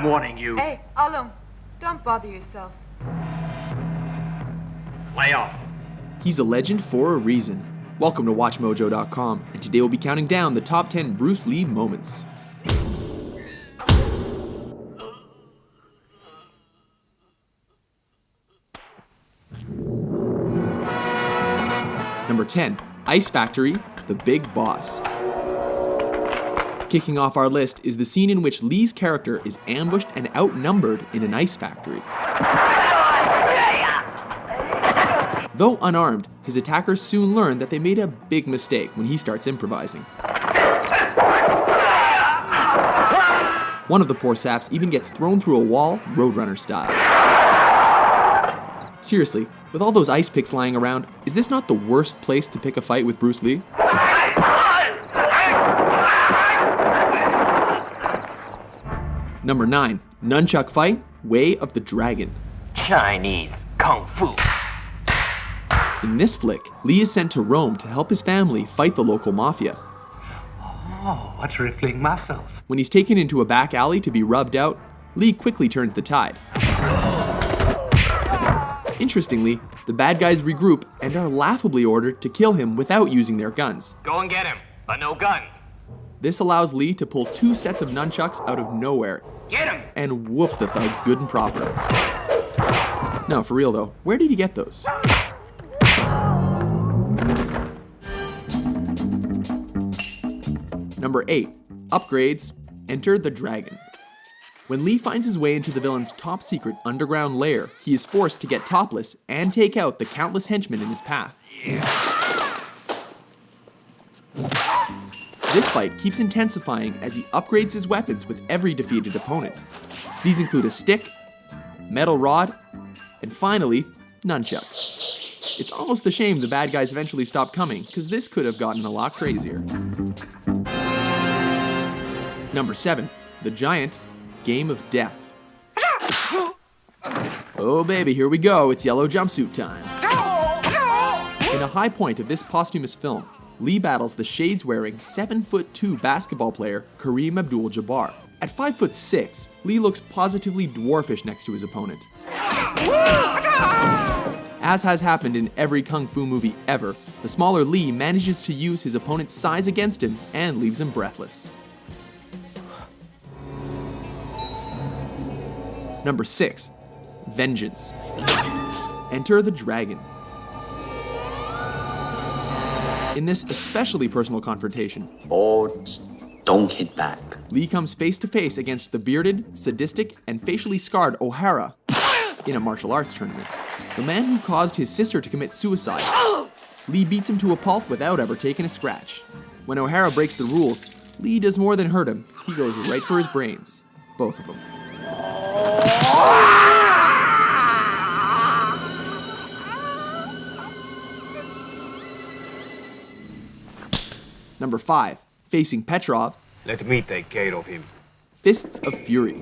I'm warning you. Hey, Alung, don't bother yourself. Lay off. He's a legend for a reason. Welcome to WatchMojo.com, and today we'll be counting down the top 10 Bruce Lee moments. Number 10, Ice Factory, The Big Boss. Kicking off our list is the scene in which Lee's character is ambushed and outnumbered in an ice factory. Though unarmed, his attackers soon learn that they made a big mistake when he starts improvising. One of the poor saps even gets thrown through a wall, Roadrunner style. Seriously, with all those ice picks lying around, is this not the worst place to pick a fight with Bruce Lee? Number 9, Nunchuck Fight, Way of the Dragon. Chinese Kung Fu. In this flick, Lee is sent to Rome to help his family fight the local mafia. Oh, what rippling muscles. When he's taken into a back alley to be rubbed out, Lee quickly turns the tide. Interestingly, the bad guys regroup and are laughably ordered to kill him without using their guns. Go and get him, but no guns. This allows Lee to pull 2 sets of nunchucks out of nowhere Get him! and whoop the thugs good and proper. No, for real though, where did he get those? Number 8, Upgrades, Enter the Dragon. When Lee finds his way into the villain's top secret underground lair, he is forced to get topless and take out the countless henchmen in his path. This fight keeps intensifying as he upgrades his weapons with every defeated opponent. These include a stick, metal rod, and finally, nunchucks. It's almost a shame the bad guys eventually stopped coming, because this could have gotten a lot crazier. Number 7, The Giant, Game of Death. Oh baby, here we go, it's yellow jumpsuit time. In a high point of this posthumous film, Lee battles the shades-wearing 7'2" basketball player Kareem Abdul-Jabbar. At 5'6", Lee looks positively dwarfish next to his opponent. As has happened in every kung fu movie ever, the smaller Lee manages to use his opponent's size against him and leaves him breathless. Number 6, Vengeance. Enter the Dragon. In this especially personal confrontation, don't hit back. Lee comes face to face against the bearded, sadistic, and facially scarred O'Hara in a martial arts tournament. The man who caused his sister to commit suicide. Lee beats him to a pulp without ever taking a scratch. When O'Hara breaks the rules, Lee does more than hurt him. He goes right for his brains. Both of them. Number 5, facing Petrov. Let me take care of him. Fists of Fury.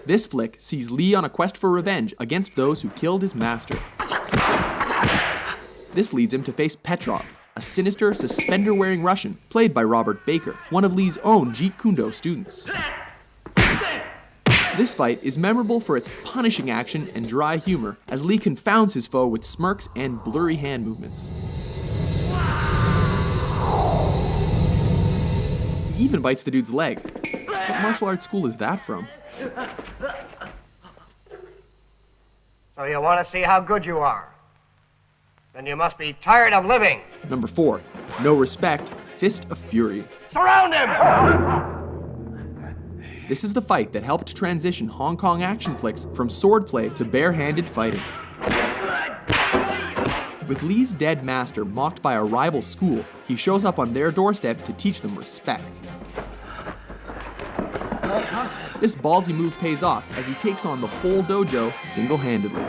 This flick sees Lee on a quest for revenge against those who killed his master. This leads him to face Petrov, a sinister, suspender-wearing Russian played by Robert Baker, one of Lee's own Jeet Kune Do students. This fight is memorable for its punishing action and dry humor as Lee confounds his foe with smirks and blurry hand movements. He even bites the dude's leg. What martial arts school is that from? So you want to see how good you are? Then you must be tired of living. Number 4, No Respect, Fist of Fury. Surround him! This is the fight that helped transition Hong Kong action flicks from swordplay to bare-handed fighting. With Lee's dead master mocked by a rival school, he shows up on their doorstep to teach them respect. This ballsy move pays off as he takes on the whole dojo single-handedly.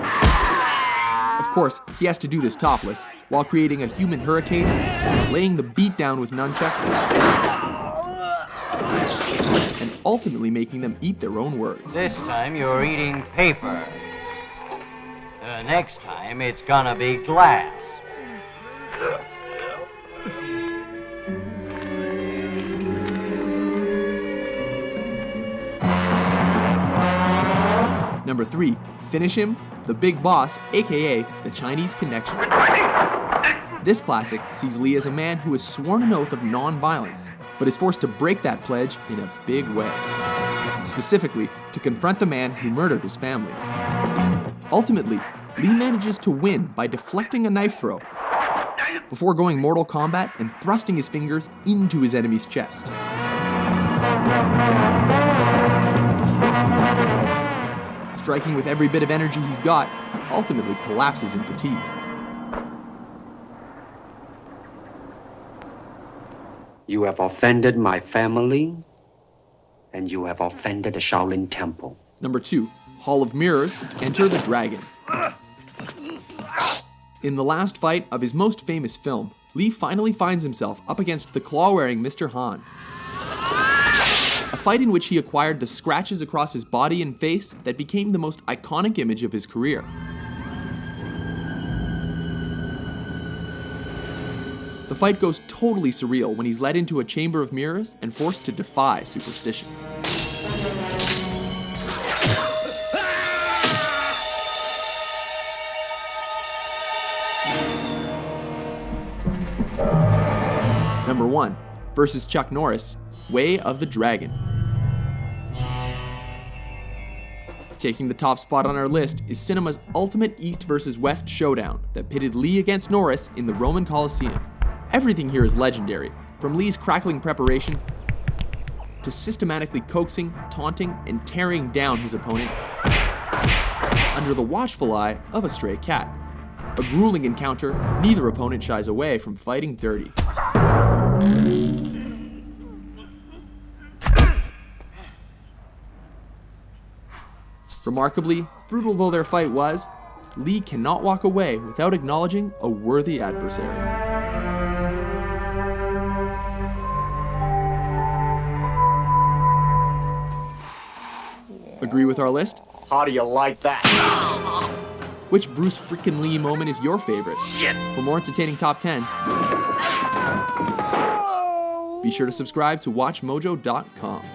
Of course, he has to do this topless, while creating a human hurricane, laying the beat down with nunchucks, and ultimately making them eat their own words. This time you're eating paper. Next time it's gonna be glass. Number 3, finish him, the Big Boss, aka the Chinese Connection. This classic sees Lee as a man who has sworn an oath of non-violence, but is forced to break that pledge in a big way. Specifically, to confront the man who murdered his family. Ultimately, Lee manages to win by deflecting a knife throw, before going Mortal Kombat and thrusting his fingers into his enemy's chest. Striking with every bit of energy he's got, he ultimately collapses in fatigue. You have offended my family, and you have offended the Shaolin Temple. Number 2, Hall of Mirrors, Enter the Dragon. In the last fight of his most famous film, Lee finally finds himself up against the claw-wearing Mr. Han. A fight in which he acquired the scratches across his body and face that became the most iconic image of his career. The fight goes totally surreal when he's led into a chamber of mirrors and forced to defy superstition. Number 1, versus Chuck Norris, Way of the Dragon. Taking the top spot on our list is cinema's ultimate East versus West showdown that pitted Lee against Norris in the Roman Colosseum. Everything here is legendary, from Lee's crackling preparation to systematically coaxing, taunting, and tearing down his opponent under the watchful eye of a stray cat. A grueling encounter, neither opponent shies away from fighting dirty. Remarkably, brutal though their fight was, Lee cannot walk away without acknowledging a worthy adversary. Agree with our list? How do you like that? Which Bruce freaking Lee moment is your favorite? For more entertaining top 10s, be sure to subscribe to WatchMojo.com.